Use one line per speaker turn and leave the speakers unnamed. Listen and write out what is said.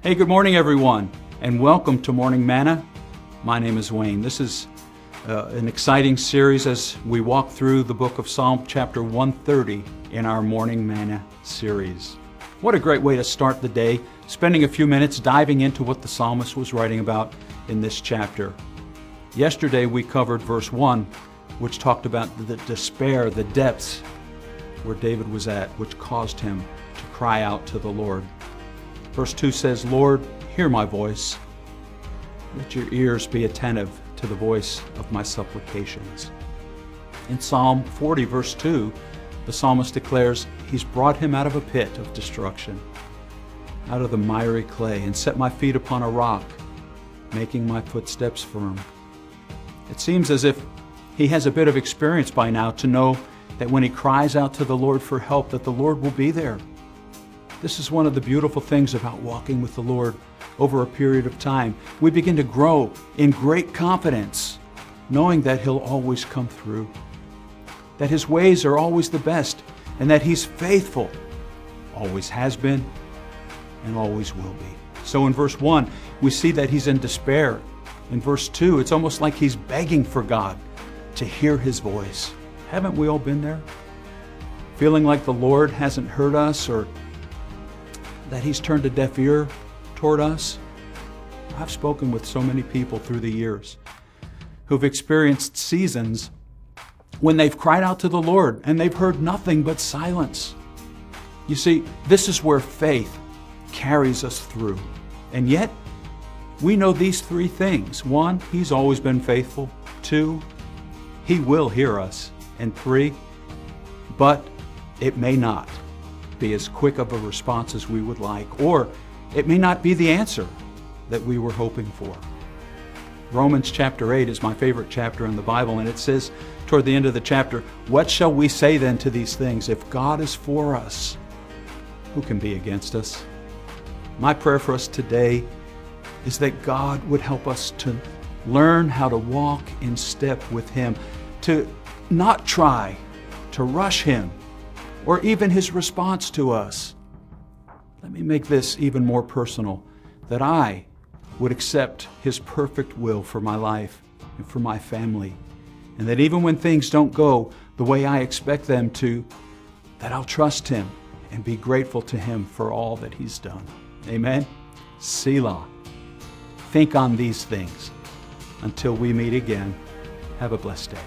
Hey, good morning, everyone, and welcome to Morning Manna. My name is Wayne. This is an exciting series as we walk through the book of Psalm chapter 130 in our Morning Manna series. What a great way to start the day, spending a few minutes diving into what the psalmist was writing about in this chapter. Yesterday we covered verse 1, which talked about the despair, the depths where David was at, which caused him to cry out to the Lord. Verse 2 says, "Lord, hear my voice. Let your ears be attentive to the voice of my supplications." In Psalm 40, verse 2, the psalmist declares, He's brought him out of a pit of destruction, out of the miry clay, and set my feet upon a rock, making my footsteps firm. It seems as if he has a bit of experience by now to know that when he cries out to the Lord for help, that the Lord will be there. This is one of the beautiful things about walking with the Lord over a period of time. We begin to grow in great confidence, knowing that He'll always come through, that His ways are always the best, and that He's faithful, always has been, and always will be. So in verse 1, we see that he's in despair. In verse 2, it's almost like he's begging for God to hear His voice. Haven't we all been there? Feeling like the Lord hasn't heard us, or that He's turned a deaf ear toward us? I've spoken with so many people through the years who've experienced seasons when they've cried out to the Lord and they've heard nothing but silence. You see, this is where faith carries us through. And yet, we know these three things. 1, He's always been faithful. 2, He will hear us. And 3, but it may not be as quick of a response as we would like, or it may not be the answer that we were hoping for. Romans chapter 8 is my favorite chapter in the Bible, and it says toward the end of the chapter, "What shall we say then to these things? If God is for us, who can be against us?" My prayer for us today is that God would help us to learn how to walk in step with Him, to not try to rush Him or even His response to us. Let me make this even more personal, that I would accept His perfect will for my life and for my family, and that even when things don't go the way I expect them to, that I'll trust Him and be grateful to Him for all that He's done. Amen? Selah. Think on these things. Until we meet again, have a blessed day.